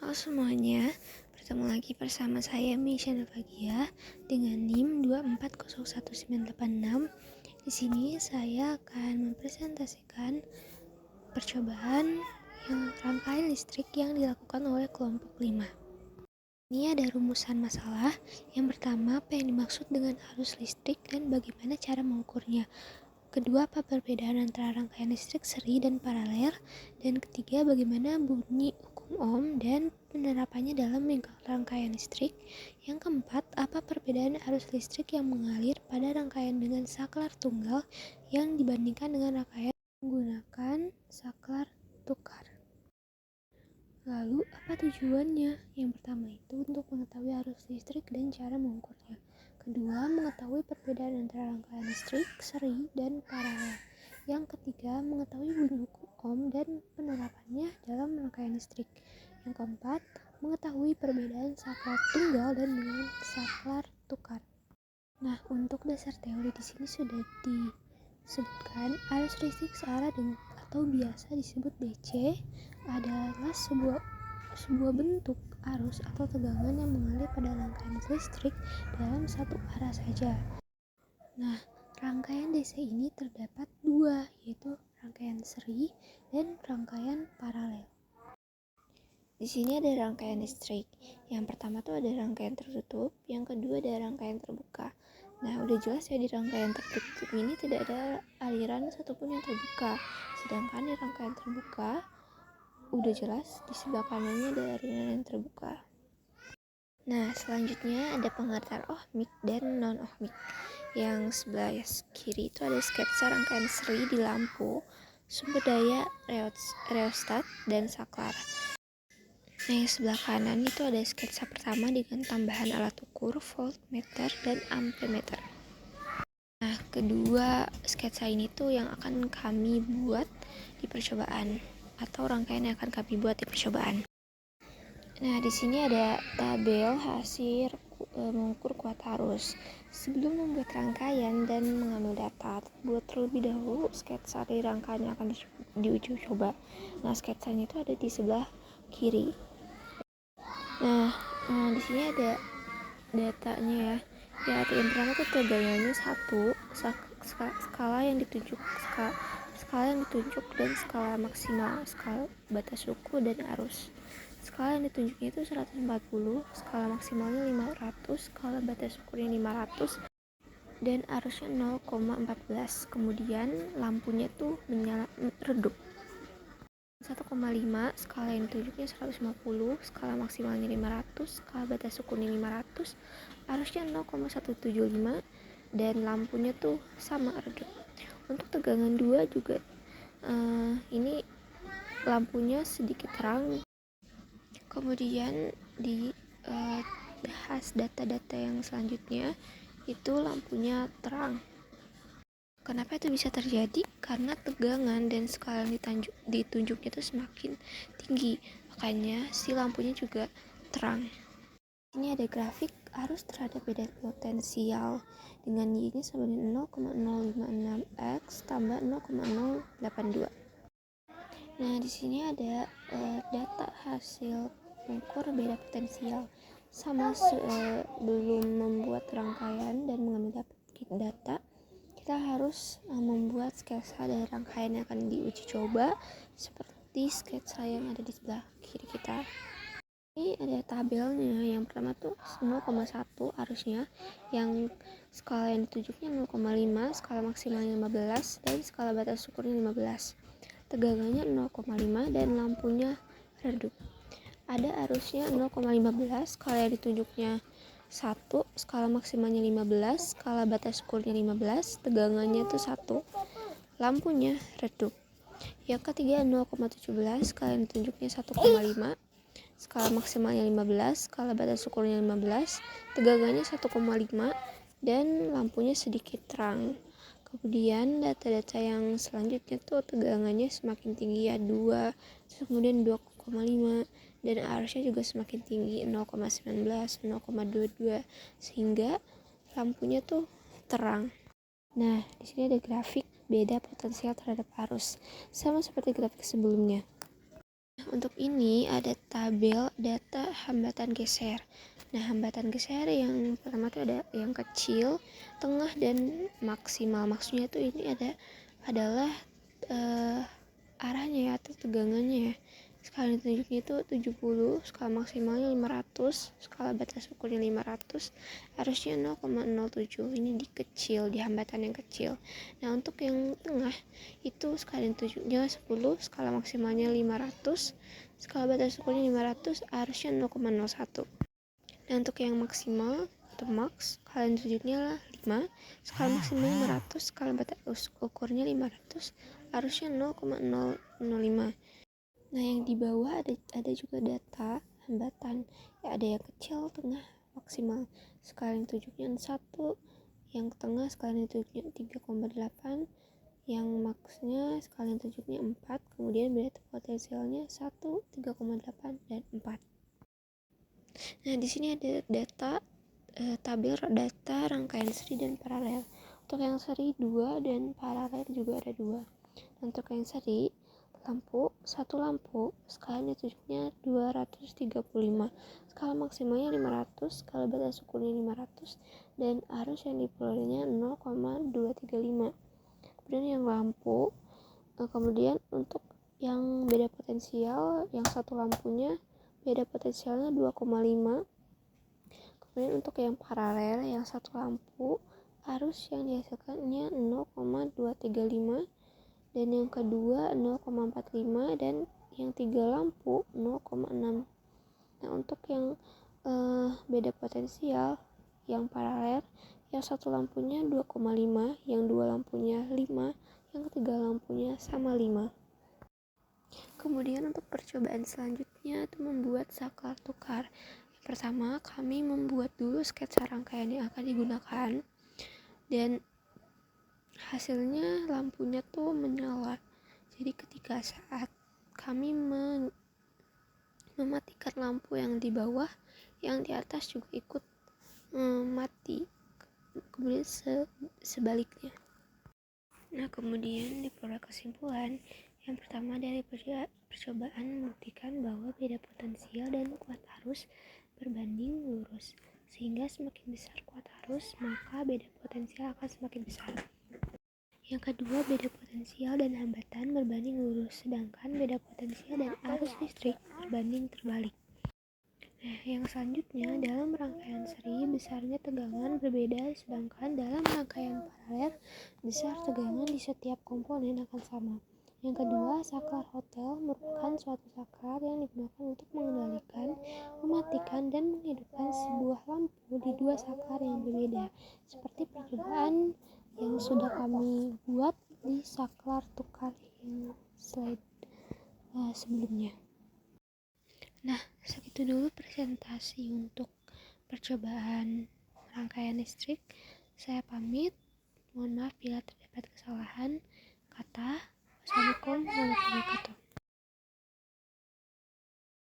Halo semuanya, bertemu lagi bersama saya Meisha Navagia dengan NIM 2401986. Di sini saya akan mempresentasikan percobaan rangkaian listrik yang dilakukan oleh kelompok 5. Ini ada rumusan masalah. Yang pertama, apa yang dimaksud dengan arus listrik dan bagaimana cara mengukurnya. Kedua, apa perbedaan antara rangkaian listrik seri dan paralel. Dan ketiga, bagaimana bunyi hukum Ohm dan penerapannya dalam rangkaian listrik. Yang keempat, apa perbedaan arus listrik yang mengalir pada rangkaian dengan saklar tunggal yang dibandingkan dengan rangkaian menggunakan saklar tukar. Lalu, apa tujuannya? Yang pertama itu untuk mengetahui arus listrik dan cara mengukurnya. Kedua, mengetahui perbedaan antara rangkaian listrik, seri, dan paralel. Yang ketiga, mengetahui bunyi hukum Ohm dan penerapannya dalam rangkaian listrik. Yang keempat, mengetahui perbedaan saklar tunggal dan dengan saklar tukar. Nah, untuk dasar teori di sini sudah disebutkan arus listrik searah dengan atau biasa disebut DC adalah sebuah bentuk arus atau tegangan yang mengalir pada rangkaian listrik dalam satu arah saja. Nah, rangkaian DC ini terdapat dua, yaitu rangkaian seri dan rangkaian paralel. Di sini ada rangkaian listrik. Yang pertama tuh ada rangkaian tertutup, yang kedua ada rangkaian terbuka. Nah, udah jelas ya di rangkaian tertutup ini tidak ada aliran satupun yang terbuka. Sedangkan di rangkaian terbuka udah jelas di sebelah kanannya ada aliran yang terbuka. Nah, selanjutnya ada pengertian ohmik dan non-ohmik. Yang sebelah kiri itu ada sketsa rangkaian seri di lampu, sumber daya rheostat dan saklar. Nah, yang sebelah kanan itu ada sketsa pertama dengan tambahan alat ukur, voltmeter, dan ampemeter. Nah, kedua sketsa ini tuh yang akan kami buat di percobaan atau rangkaian yang akan kami buat di percobaan. Nah, di sini ada tabel hasil mengukur kuat arus. Sebelum membuat rangkaian dan mengambil data, buat terlebih dahulu sketsa dari rangkaian yang akan diuji coba. Nah, sketsanya itu ada di sebelah kiri. Nah, di sini ada datanya ya. Ya, yang pertama tuh tegangannya 1, skala yang ditunjuk dan skala maksimal, skala batas suku dan arus. Skala yang ditunjuknya itu 140, skala maksimalnya 500, skala batas ukurnya 500 dan arusnya 0,14. Kemudian lampunya tuh redup. 1,5, skala yang ditunjuknya 150, skala maksimalnya 500, skala batas ukurnya 500, arusnya 0,175 dan lampunya tuh sama redup. Untuk tegangan 2 juga ini lampunya sedikit terang. Kemudian di bahas data-data yang selanjutnya itu lampunya terang. Kenapa itu bisa terjadi? Karena tegangan dan skala yang ditunjuknya itu semakin tinggi, makanya si lampunya juga terang. Ini ada grafik arus terhadap beda potensial dengan Y-nya sama dengan 0,056X tambah 0,082. Nah, di sini ada data hasil mengukur beda potensial. Sama sebelum membuat rangkaian dan mengambil data, kita harus membuat sketsa dari rangkaian yang akan diuji coba seperti sketsa yang ada di sebelah kiri kita. Ini ada tabelnya. Yang pertama tuh 0,1 arusnya, yang skala yang ditunjuknya 0,5, skala maksimalnya 15 dan skala batas ukurnya 15. Tegangannya 0,5 dan lampunya redup. Ada arusnya 0,15, skala yang ditunjuknya 1, skala maksimalnya 15, skala batas ukurnya 15, tegangannya itu 1, lampunya redup. Yang ketiga 0,17, skala yang ditunjuknya 1,5, skala maksimalnya 15, skala batas ukurnya 15, tegangannya 1,5 dan lampunya sedikit terang. Kemudian data-data yang selanjutnya tuh tegangannya semakin tinggi ya 2, kemudian 2,5 dan arusnya juga semakin tinggi 0,19, 0,22 sehingga lampunya tuh terang. Nah, di sini ada grafik beda potensial terhadap arus sama seperti grafik sebelumnya. Untuk ini ada tabel data hambatan geser. Nah, hambatan geser yang pertama itu ada yang kecil, tengah, dan maksimal. Maksudnya itu ini adalah arahnya ya, atau tegangannya ya. Skala tunjuknya itu 70, skala maksimalnya 500, skala batas ukurnya 500, arusnya 0,07. Ini di kecil, di hambatan yang kecil. Nah, untuk yang tengah itu skala tunjuknya 10, skala maksimalnya 500, skala batas ukurnya 500, arusnya 0,01. Nah, untuk yang maksimal atau max, skala tunjuknya 5, skala maksimalnya 500, skala batas ukurnya 500, arusnya 0,005. Nah, yang di bawah ada juga data hambatan. Ya, ada yang kecil, tengah, maksimal. Skala yang tunjuknya 1, yang tengah skala yang tunjuknya 3,8, yang maksnya skala yang tunjuknya 4, kemudian beda potensialnya 1, 3,8, dan 4. Nah, di sini ada data tabel data rangkaian seri dan paralel. Untuk yang seri 2 dan paralel juga ada 2. Untuk yang seri, satu lampu skalanya tunjuknya 235, skala maksimalnya 500, skala batas ukurnya 500, dan arus yang diperolehnya 0,235. Kemudian yang lampu, kemudian untuk yang beda potensial, yang satu lampunya beda potensialnya 2,5. Kemudian untuk yang paralel, yang satu lampu, arus yang dihasilkannya 0,235, dan yang kedua 0,45, dan yang tiga lampu 0,6. Nah, untuk yang beda potensial, yang paralel, yang satu lampunya 2,5, yang dua lampunya 5, yang ketiga lampunya sama 5. Kemudian untuk percobaan selanjutnya itu membuat saklar tukar. Yang pertama, kami membuat dulu sketsa rangkaian yang akan digunakan, dan hasilnya lampunya tuh menyala. Jadi ketika saat kami mematikan lampu yang di bawah, yang di atas juga ikut mati. Kemudian sebaliknya. Nah, kemudian diperoleh kesimpulan. Yang pertama, dari percobaan membuktikan bahwa beda potensial dan kuat arus berbanding lurus, sehingga semakin besar kuat arus, maka beda potensial akan semakin besar. Yang kedua, beda potensial dan hambatan berbanding lurus, sedangkan beda potensial dan arus listrik berbanding terbalik. Nah, yang selanjutnya, dalam rangkaian seri besarnya tegangan berbeda, sedangkan dalam rangkaian paralel besar tegangan di setiap komponen akan sama. Yang kedua, saklar hotel merupakan suatu saklar yang digunakan untuk mengendalikan, mematikan, dan menghidupkan sebuah lampu di dua saklar yang berbeda, seperti percobaan yang sudah kami buat di saklar tukar yang slide sebelumnya. Nah, segitu dulu presentasi untuk percobaan rangkaian listrik. Saya pamit. Mohon maaf bila terdapat kesalahan kata. Wassalamualaikum warahmatullahi wabarakatuh.